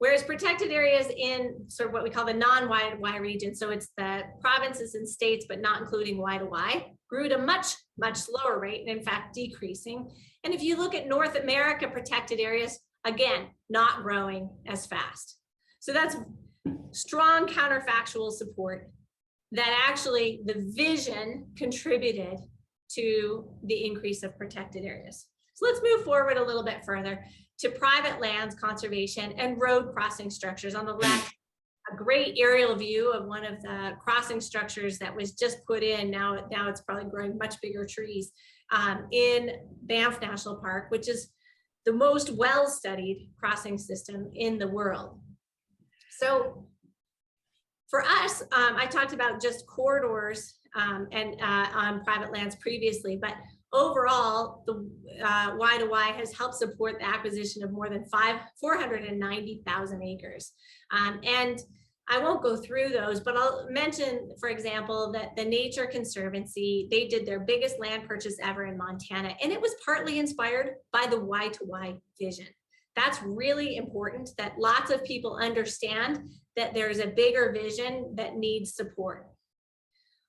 Whereas protected areas in sort of what we call the non-Y2Y region, so it's the provinces and states, but not including Y2Y, grew at a much, much slower rate, and in fact, decreasing. And if you look at North America protected areas, again, not growing as fast. So that's strong counterfactual support that actually the vision contributed to the increase of protected areas. So let's move forward a little bit further to private lands conservation and road crossing structures. On the left, a great aerial view of one of the crossing structures that was just put in. Now it's probably growing much bigger trees in Banff National Park, which is the most well-studied crossing system in the world. So for us, I talked about just corridors and on private lands previously, but overall, the Y2Y has helped support the acquisition of more than 490,000 acres. And I won't go through those, but I'll mention, for example, that the Nature Conservancy, they did their biggest land purchase ever in Montana, and it was partly inspired by the Y2Y vision. That's really important, that lots of people understand that there's a bigger vision that needs support.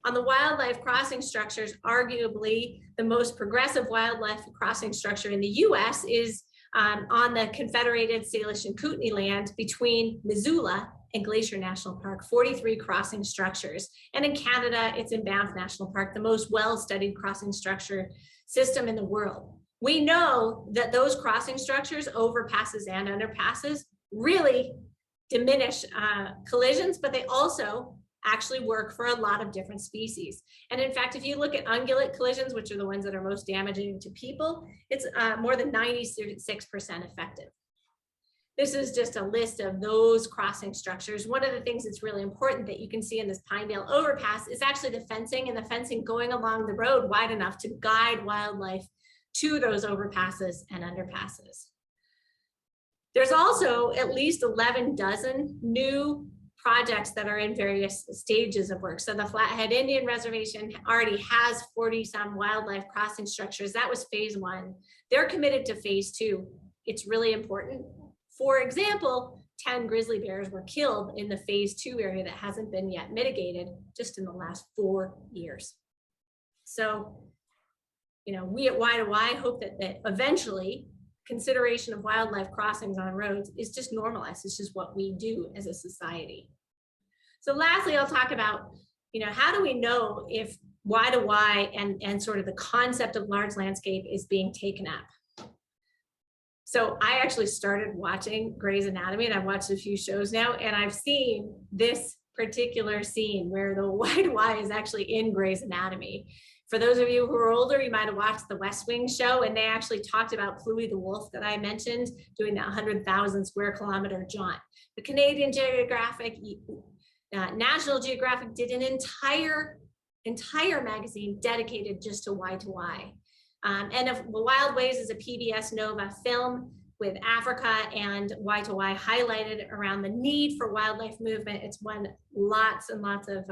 On the wildlife crossing structures, arguably the most progressive wildlife crossing structure in the US is on the Confederated Salish and Kootenai land between Missoula and Glacier National Park, 43 crossing structures. And in Canada, it's in Banff National Park, the most well-studied crossing structure system in the world. We know that those crossing structures, overpasses and underpasses, really diminish collisions, but they also actually work for a lot of different species. And in fact, if you look at ungulate collisions, which are the ones that are most damaging to people, it's more than 96% effective. This is just a list of those crossing structures. One of the things that's really important that you can see in this Pinedale overpass is actually the fencing, and the fencing going along the road wide enough to guide wildlife to those overpasses and underpasses. There's also at least 11 dozen new projects that are in various stages of work. So the Flathead Indian Reservation already has 40-some wildlife crossing structures. That was phase 1. They're committed to phase 2. It's really important. For example, 10 grizzly bears were killed in the phase 2 area that hasn't been yet mitigated just in the last 4 years. So, you know, we at Y2Y hope that eventually consideration of wildlife crossings on roads is just normalized. It's just what we do as a society. So lastly, I'll talk about, you know, how do we know if Y2Y and sort of the concept of large landscape is being taken up? So I actually started watching Grey's Anatomy, and I've watched a few shows now, and I've seen this particular scene where the Y is actually in Grey's Anatomy. For those of you who are older, you might have watched the West Wing show, and they actually talked about Pluie the wolf that I mentioned, doing that 100,000 square kilometer jaunt. The Canadian Geographic, National Geographic did an entire magazine dedicated just to Y. And if Wild Ways is a PBS Nova film with Africa and Y highlighted around the need for wildlife movement. It's won lots and lots of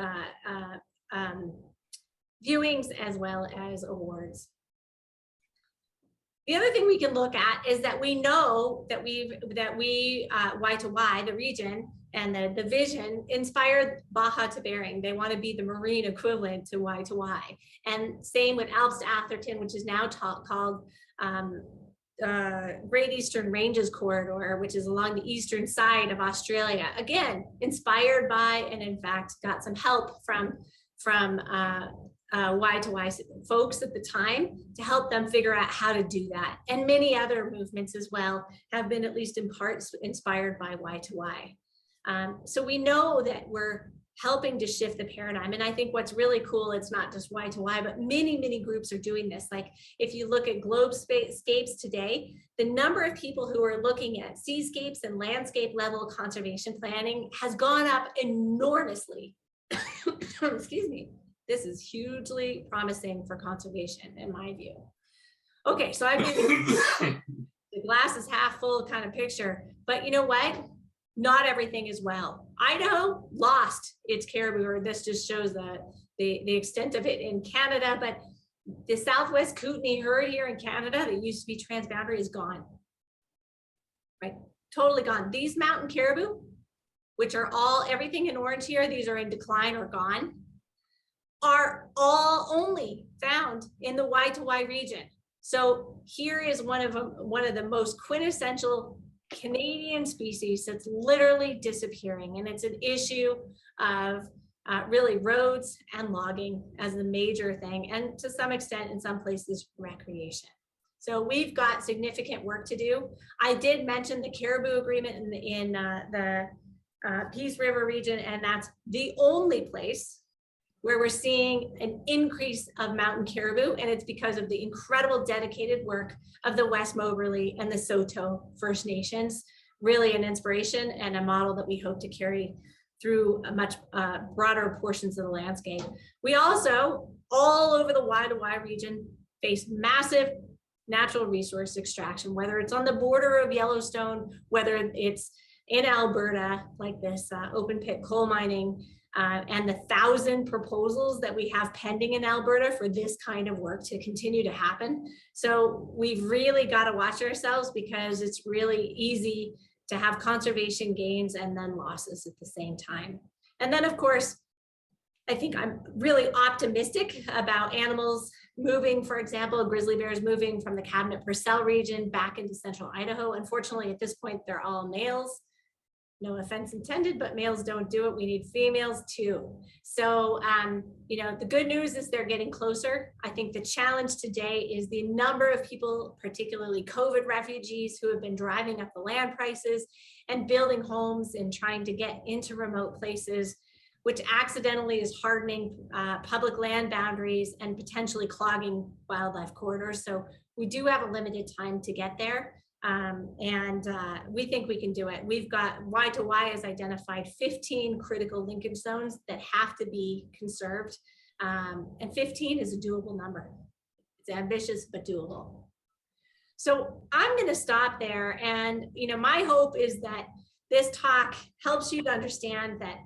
viewings as well as awards. The other thing we can look at is that we know that Y, the region, and the vision inspired Baja to Bering. They want to be the marine equivalent to Y. And same with Alps to Atherton, which is now called Great Eastern Ranges Corridor, which is along the eastern side of Australia. Again, inspired by, and in fact, got some help from Y folks at the time to help them figure out how to do that. And many other movements as well have been at least in part inspired by Y. So we know that we're helping to shift the paradigm. And I think what's really cool, it's not just Y, but many groups are doing this. Like if you look at globescapes today, the number of people who are looking at seascapes and landscape level conservation planning has gone up enormously. Excuse me. This is hugely promising for conservation in my view. Okay, so I've given you the glass is half full kind of picture, but you know what? Not everything is well. Idaho lost its caribou, or this just shows the extent of it in Canada, but the Southwest Kootenai herd here in Canada that used to be transboundary is gone, right? Totally gone. These mountain caribou, which are all, everything in orange here, these are in decline or gone, are all only found in the Y region. So here is one of the most quintessential Canadian species that's literally disappearing, and it's an issue of really roads and logging as the major thing, and to some extent in some places recreation. So we've got significant work to do. I did mention the caribou agreement in the Peace River region, and that's the only place where we're seeing an increase of mountain caribou, and it's because of the incredible dedicated work of the West Moberly and the Saulteaux First Nations. Really an inspiration and a model that we hope to carry through a much broader portions of the landscape. We also, all over the Y region, face massive natural resource extraction, whether it's on the border of Yellowstone, whether it's in Alberta, like this open pit coal mining, and the 1,000 proposals that we have pending in Alberta for this kind of work to continue to happen. So we've really got to watch ourselves, because it's really easy to have conservation gains and then losses at the same time. And then of course, I think I'm really optimistic about animals moving, for example, grizzly bears moving from the Cabinet Purcell region back into central Idaho. Unfortunately, at this point, they're all males. No offense intended, but males don't do it. We need females too. So, you know, the good news is they're getting closer. I think the challenge today is the number of people, particularly COVID refugees, who have been driving up the land prices and building homes and trying to get into remote places, which accidentally is hardening public land boundaries and potentially clogging wildlife corridors. So we do have a limited time to get there. We think we can do it. We've got Y has identified 15 critical linkage zones that have to be conserved. And 15 is a doable number. It's ambitious, but doable. So I'm going to stop there. And, you know, my hope is that this talk helps you to understand that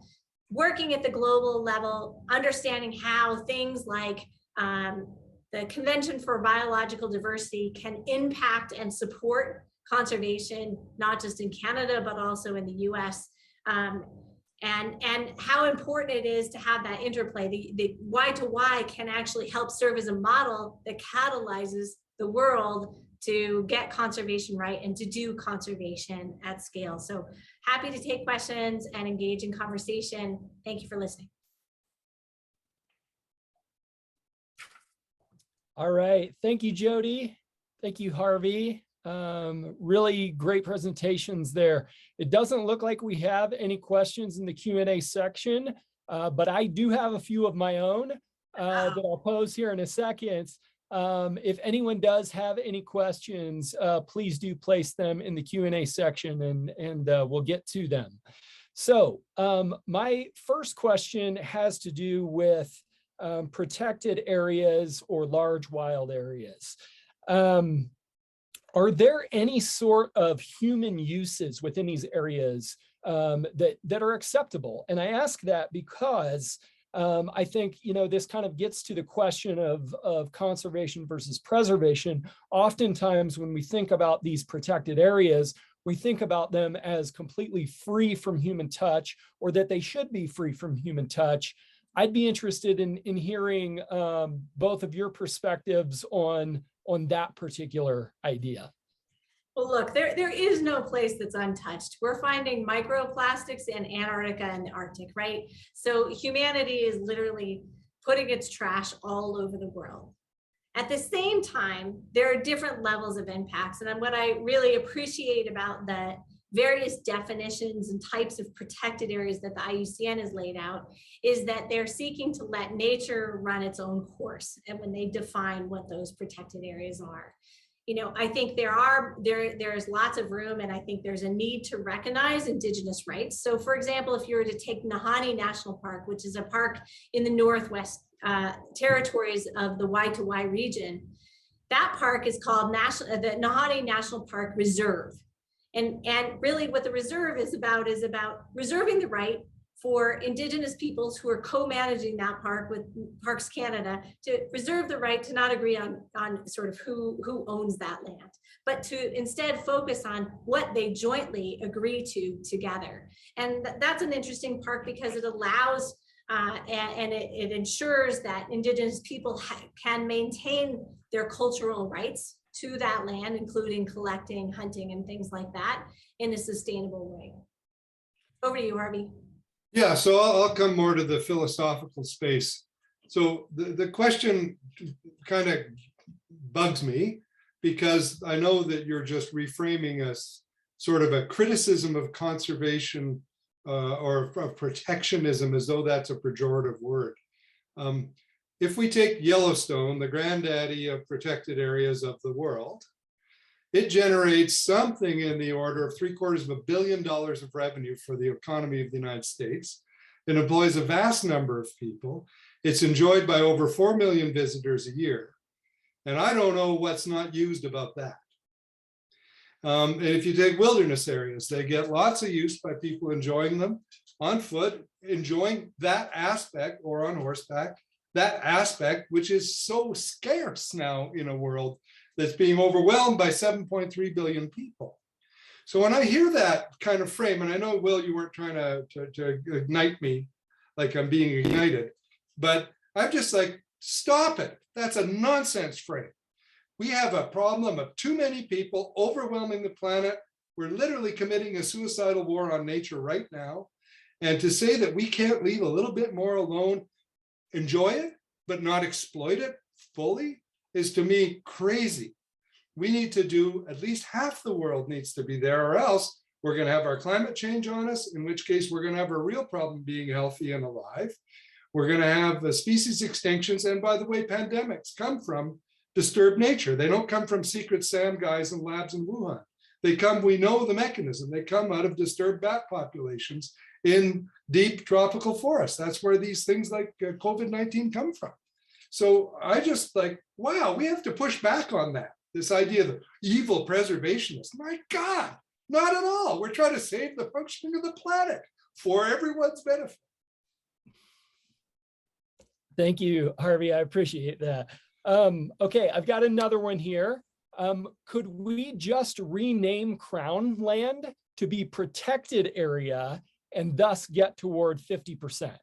working at the global level, understanding how things like the Convention for Biological Diversity can impact and support conservation, not just in Canada, but also in the US, and how important it is to have that interplay. The Y can actually help serve as a model that catalyzes the world to get conservation right and to do conservation at scale. So happy to take questions and engage in conversation. Thank you for listening. All right. Thank you, Jodi. Thank you, Harvey. Really great presentations there. It doesn't look like we have any questions in the Q&A section, but I do have a few of my own that I'll pose here in a second. If anyone does have any questions, please do place them in the Q&A section and we'll get to them. So my first question has to do with protected areas or large wild areas. Are there any sort of human uses within these areas that are acceptable? And I ask that because I think, this kind of gets to the question of conservation versus preservation. Oftentimes when we think about these protected areas, we think about them as completely free from human touch, or that they should be free from human touch. I'd be interested in hearing both of your perspectives on that particular idea. Well, look, there is no place that's untouched. We're finding microplastics in Antarctica and the Arctic, right? So humanity is literally putting its trash all over the world. At the same time, there are different levels of impacts. And what I really appreciate about the various definitions and types of protected areas that the IUCN has laid out is that they're seeking to let nature run its own course. And when they define what those protected areas are, I think there's lots of room, and I think there's a need to recognize Indigenous rights. So for example, if you were to take Nahanni National Park, which is a park in the Northwest territories of the Y2Y region, that park is called the Nahanni National Park Reserve. And really what the reserve is about reserving the right for Indigenous peoples who are co-managing that park with Parks Canada to reserve the right to not agree on sort of who owns that land, but to instead focus on what they jointly agree to together. And that's an interesting park because it allows and it ensures that Indigenous people can maintain their cultural rights to that land, including collecting, hunting, and things like that in a sustainable way. Over to you, Harvey. Yeah, so I'll come more to the philosophical space. So the question kind of bugs me because I know that you're just reframing as sort of a criticism of conservation or of protectionism as though that's a pejorative word. If we take Yellowstone, the granddaddy of protected areas of the world, it generates something in the order of $750 million of revenue for the economy of the United States. It employs a vast number of people. It's enjoyed by over 4 million visitors a year. And I don't know what's not used about that. And if you take wilderness areas, they get lots of use by people enjoying them on foot, enjoying that aspect, or on horseback, that aspect, which is so scarce now in a world that's being overwhelmed by 7.3 billion people. So when I hear that kind of frame, and I know, Will, you weren't trying to ignite me like I'm being ignited, but I'm just like, stop it. That's a nonsense frame. We have a problem of too many people overwhelming the planet. We're literally committing a suicidal war on nature right now. And to say that we can't leave a little bit more alone, enjoy it, but not exploit it fully, is to me crazy. We need to do, at least half the world needs to be there, or else we're going to have our climate change on us, in which case we're going to have a real problem being healthy and alive. We're going to have species extinctions. And by the way, pandemics come from disturbed nature. They don't come from secret SAM guys and labs in Wuhan. They come, we know the mechanism, they come out of disturbed bat populations in deep tropical forests. That's where these things like COVID-19 come from. So I just like, wow, we have to push back on that. This idea of evil preservationists. My God, not at all. We're trying to save the functioning of the planet for everyone's benefit. Thank you, Harvey. I appreciate that. Okay, I've got another one here. Could we just rename Crown land to be protected area and thus get toward 50%?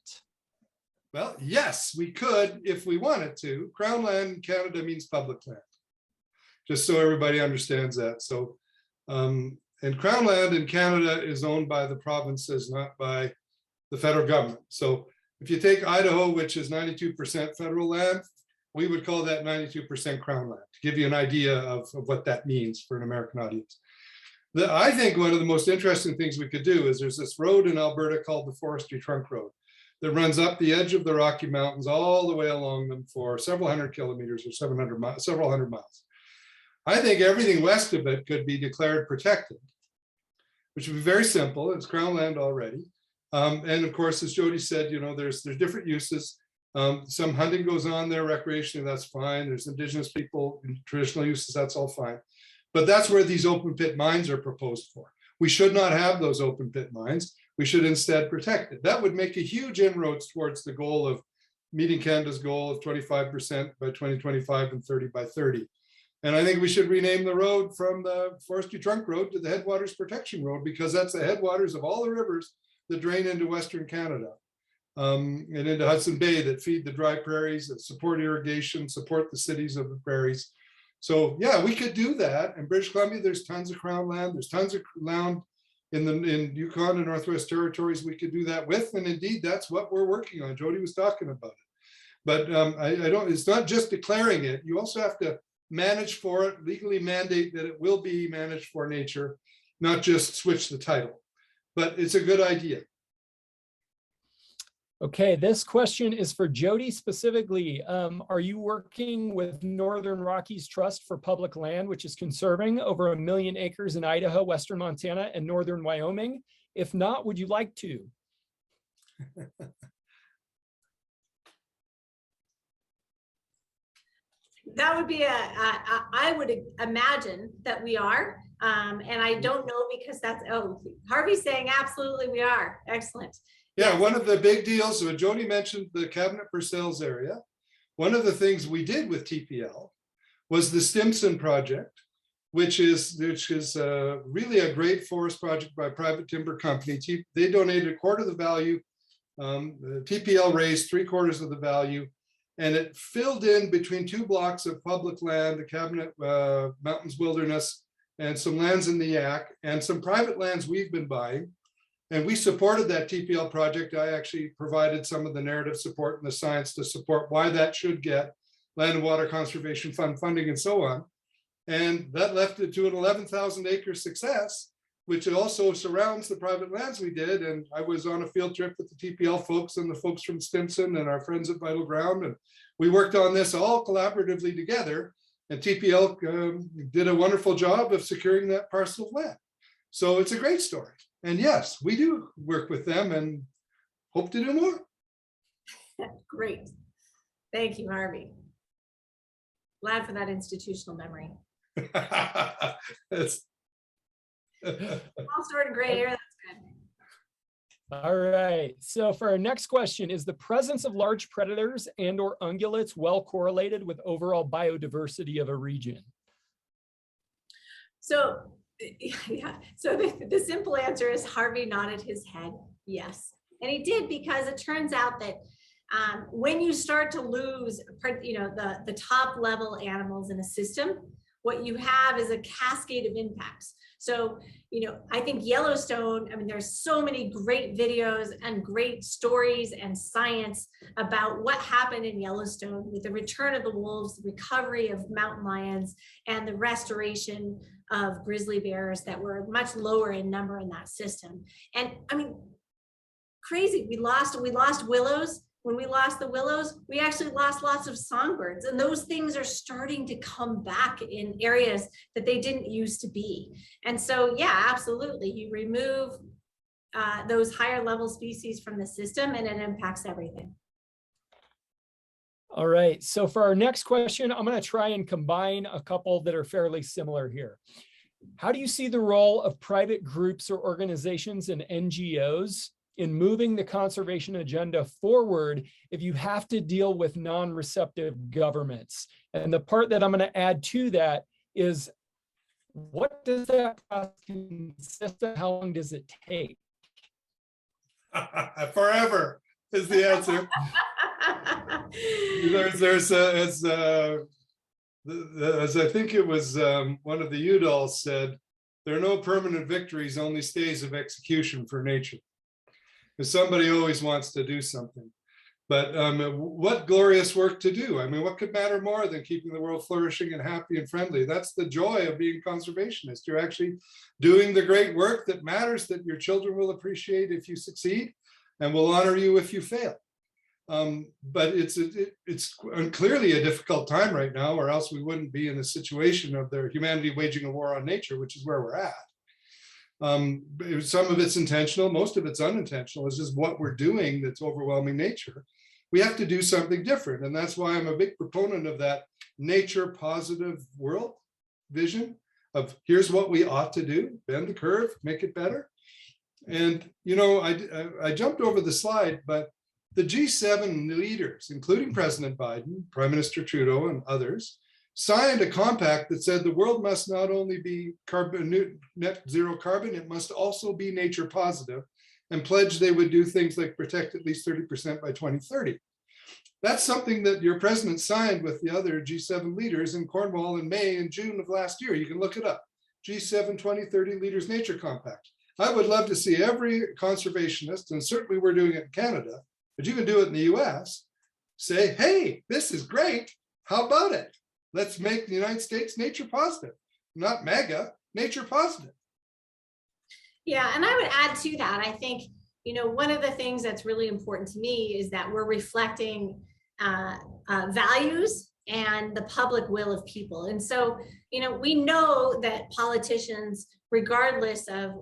Well, yes, we could if we wanted to. Crown land in Canada means public land, just so everybody understands that. So, and Crown land in Canada is owned by the provinces, not by the federal government. So if you take Idaho, which is 92% federal land, we would call that 92% crown land, to give you an idea of what that means for an American audience. I think one of the most interesting things we could do is there's this road in Alberta called the Forestry Trunk Road that runs up the edge of the Rocky Mountains all the way along them for several hundred kilometers or several hundred miles. I think everything west of it could be declared protected, which would be very simple. It's crown land already. And of course, as Jody said, you know, there's different uses. Some hunting goes on there recreationally, that's fine. There's indigenous people in traditional uses, that's all fine. But that's where these open pit mines are proposed for. We should not have those open pit mines. We should instead protect it. That would make a huge inroads towards the goal of meeting Canada's goal of 25% by 2025 and 30 by 30. And I think we should rename the road from the Forestry Trunk Road to the Headwaters Protection Road, because that's the headwaters of all the rivers that drain into Western Canada and into Hudson Bay, that feed the dry prairies, that support irrigation, support the cities of the prairies. So yeah, we could do that. In British Columbia, there's tons of crown land. There's tons of land in Yukon and Northwest Territories we could do that with. And indeed, that's what we're working on. Jody was talking about it. But it's not just declaring it. You also have to manage for it, legally mandate that it will be managed for nature, not just switch the title. But it's a good idea. Okay, this question is for Jody specifically. Are you working with Northern Rockies Trust for Public Land, which is conserving over 1 million acres in Idaho, Western Montana, and Northern Wyoming? If not, would you like to? That would be I would imagine that we are. And I don't know, because that's, oh, Harvey's saying absolutely we are. Excellent. Yeah, one of the big deals, so Jody mentioned the Cabinet Purcells area. One of the things we did with TPL was the Stimson Project, which is really a great forest project by a private timber company. They donated a quarter of the value. TPL raised 3/4 of the value, and it filled in between 2 blocks of public land, the Cabinet Mountains Wilderness, and some lands in the Yak, and some private lands we've been buying. And we supported that TPL project. I actually provided some of the narrative support and the science to support why that should get Land and Water Conservation Fund funding and so on. And that left it to an 11,000 acre success, which also surrounds the private lands we did. And I was on a field trip with the TPL folks and the folks from Stimson and our friends at Vital Ground. And we worked on this all collaboratively together. And TPL did a wonderful job of securing that parcel of land. So it's a great story. And yes, we do work with them and hope to do more. Great. Thank you, Harvey. Glad for that institutional memory. It's All sort of gray hair, that's good. All right, so for our next question, is the presence of large predators and or ungulates well correlated with overall biodiversity of a region? So yeah, so the simple answer is Harvey nodded his head yes. And he did, because it turns out that when you start to lose, you know, the top level animals in a system, what you have is a cascade of impacts. So, you know, I think Yellowstone, I mean, there's so many great videos and great stories and science about what happened in Yellowstone with the return of the wolves, the recovery of mountain lions, and the restoration of grizzly bears that were much lower in number in that system. And I mean, crazy, we lost willows. When we lost the willows, we actually lost lots of songbirds, and those things are starting to come back in areas that they didn't used to be. And so, yeah, absolutely. You remove those higher level species from the system and it impacts everything. All right, so for our next question, I'm going to try and combine a couple that are fairly similar here. How do you see the role of private groups or organizations and NGOs in moving the conservation agenda forward if you have to deal with non-receptive governments? And the part that I'm going to add to that is, what does that process consist of? How long does it take? Forever is the answer. As I think it was one of the Udalls said, there are no permanent victories, only stays of execution for nature. Because somebody always wants to do something. But what glorious work to do. I mean, what could matter more than keeping the world flourishing and happy and friendly? That's the joy of being conservationist. You're actually doing the great work that matters, that your children will appreciate if you succeed and will honor you if you fail. But it's clearly a difficult time right now, or else we wouldn't be in the situation of the humanity waging a war on nature, which is where we're at. Some of it's intentional, most of it's unintentional. It's just what we're doing that's overwhelming nature. We have to do something different. And that's why I'm a big proponent of that nature positive world vision of here's what we ought to do, bend the curve, make it better. And, you know, I jumped over the slide, but the G7 leaders, including President Biden, Prime Minister Trudeau, and others, signed a compact that said the world must not only be net zero carbon, it must also be nature positive, and pledged they would do things like protect at least 30% by 2030. That's something that your president signed with the other G7 leaders in Cornwall in May and June of last year. You can look it up. G7 2030 Leaders Nature Compact. I would love to see every conservationist, and certainly we're doing it in Canada, but you can do it in the US, say, hey, this is great. How about it? Let's make the United States nature positive, not mega, nature positive. Yeah, and I would add to that, I think, you know, one of the things that's really important to me is that we're reflecting values and the public will of people. And so, you know, we know that politicians, regardless of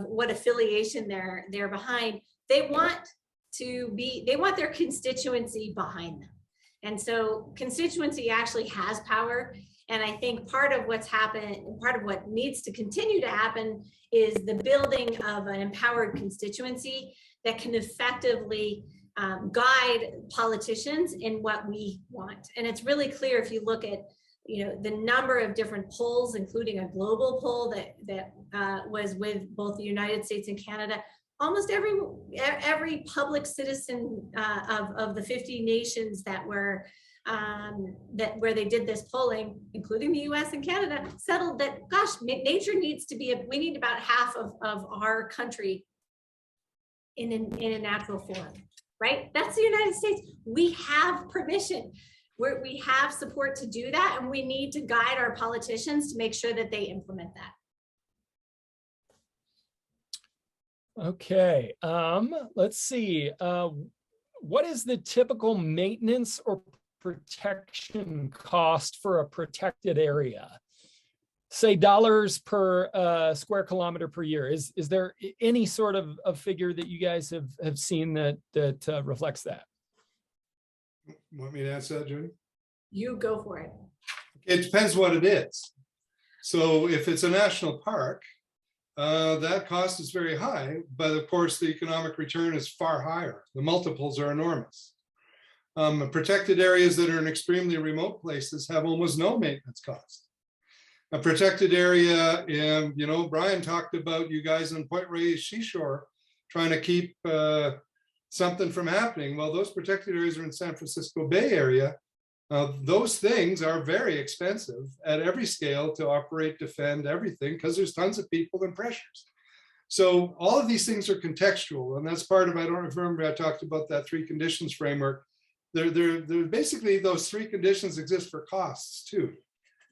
what affiliation they're behind, they want their constituency behind them. And so constituency actually has power. And I think part of what's happened, part of what needs to continue to happen is the building of an empowered constituency that can effectively guide politicians in what we want. And it's really clear if you look at, you know, the number of different polls, including a global poll that was with both the United States and Canada. Almost every public citizen of the 50 nations that were where they did this polling, including the US and Canada, settled that, gosh, nature needs to be, we need about half of our country in a natural form, right? That's the United States. We have permission. We have support to do that, and we need to guide our politicians to make sure that they implement that. Okay, let's see. What is the typical maintenance or protection cost for a protected area? Say dollars per square kilometer per year. Is there any sort of figure that you guys have seen that reflects that? Want me to answer that, Jody? You go for it. It depends what it is. So if it's a national park, that cost is very high, but of course the economic return is far higher. The multiples are enormous. Protected areas that are in extremely remote places have almost no maintenance cost. A protected area, you know, Brian talked about you guys on Point Reyes Seashore trying to keep something from happening. Well, those protected areas are in San Francisco Bay Area. Those things are very expensive at every scale to operate, defend, everything, because there's tons of people and pressures. So all of these things are contextual, and that's part of, I don't remember, I talked about that 3 conditions framework. They're basically, those 3 conditions exist for costs too,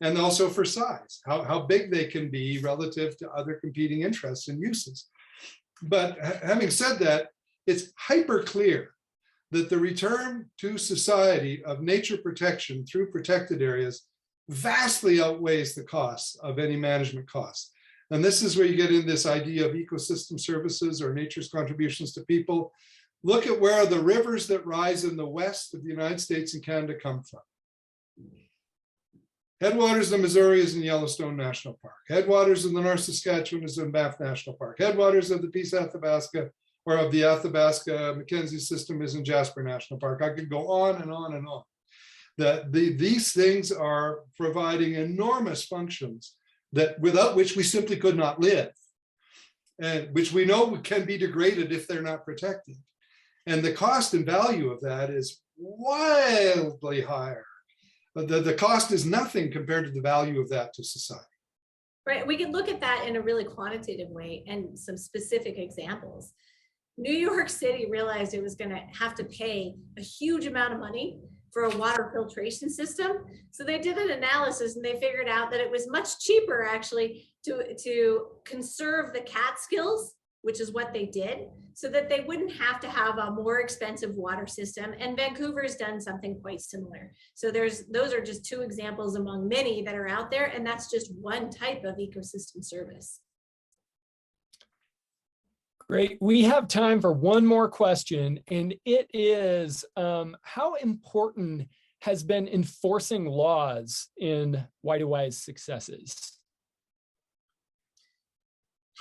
and also for size, how big they can be relative to other competing interests and uses. But having said that, it's hyper clear that the return to society of nature protection through protected areas vastly outweighs the costs of any management costs. And this is where you get in this idea of ecosystem services or nature's contributions to people. Look at where the rivers that rise in the west of the United States and Canada come from. Headwaters of the Missouri is in Yellowstone National Park. Headwaters of the North Saskatchewan is in Banff National Park. Headwaters of the Peace Athabasca or of the Athabasca Mackenzie system is in Jasper National Park. I could go on and on and on. These things are providing enormous functions that without which we simply could not live, and which we know can be degraded if they're not protected. And the cost and value of that is wildly higher. The cost is nothing compared to the value of that to society. Right, we can look at that in a really quantitative way and some specific examples. New York City realized it was going to have to pay a huge amount of money for a water filtration system. So they did an analysis and they figured out that it was much cheaper actually to conserve the Catskills, which is what they did, so that they wouldn't have to have a more expensive water system. And Vancouver's done something quite similar. So those are just two examples among many that are out there, and that's just one type of ecosystem service. Great. We have time for one more question, and it is how important has been enforcing laws in Waidawi's successes?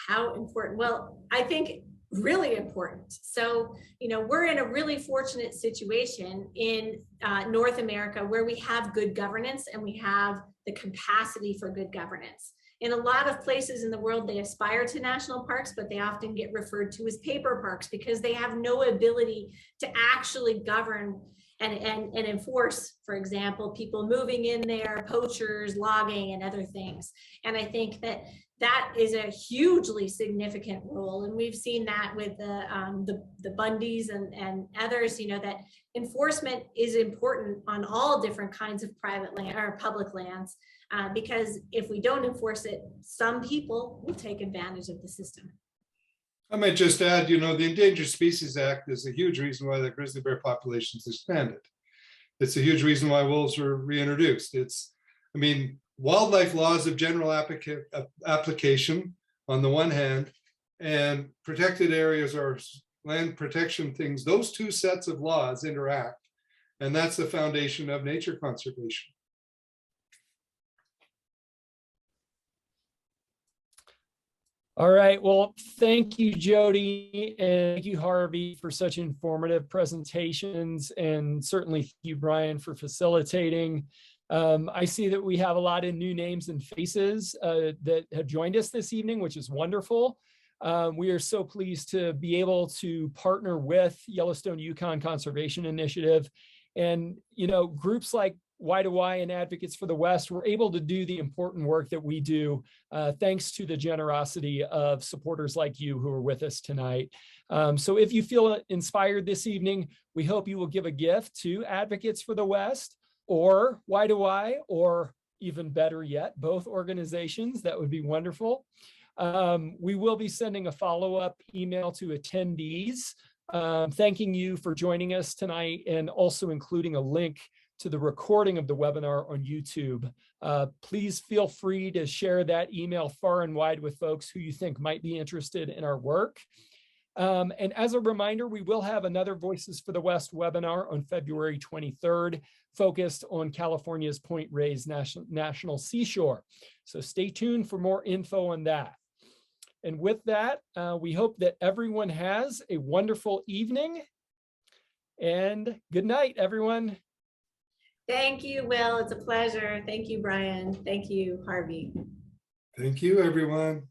How important? Well, I think really important. So, we're in a really fortunate situation in North America where we have good governance and we have the capacity for good governance. In a lot of places in the world, they aspire to national parks, but they often get referred to as paper parks because they have no ability to actually govern and enforce, for example, people moving in there, poachers, logging, and other things. And I think that is a hugely significant role. And we've seen that with the Bundys and others, that enforcement is important on all different kinds of private land or public lands. Because if we don't enforce it, some people will take advantage of the system. I might just add, the Endangered Species Act is a huge reason why the grizzly bear populations expanded. It's a huge reason why wolves were reintroduced. Wildlife laws of general application on the one hand, and protected areas or land protection things, those two sets of laws interact. And that's the foundation of nature conservation. All right. Well, thank you, Jodi, and thank you, Harvey, for such informative presentations, and certainly thank you, Brian, for facilitating. I see that we have a lot of new names and faces that have joined us this evening, which is wonderful. We are so pleased to be able to partner with Yellowstone Yukon Conservation Initiative, and groups like Waidawi and Advocates for the West were able to do the important work that we do thanks to the generosity of supporters like you who are with us tonight. So if you feel inspired this evening, we hope you will give a gift to Advocates for the West or Waidawi, or even better yet, both organizations. That would be wonderful. We will be sending a follow-up email to attendees thanking you for joining us tonight, and also including a link to the recording of the webinar on YouTube. Please feel free to share that email far and wide with folks who you think might be interested in our work. And as a reminder, we will have another Voices for the West webinar on February 23rd, focused on California's Point Reyes National Seashore. So stay tuned for more info on that. And with that, we hope that everyone has a wonderful evening, and good night, everyone. Thank you, Will. It's a pleasure. Thank you, Brian. Thank you, Harvey. Thank you, everyone.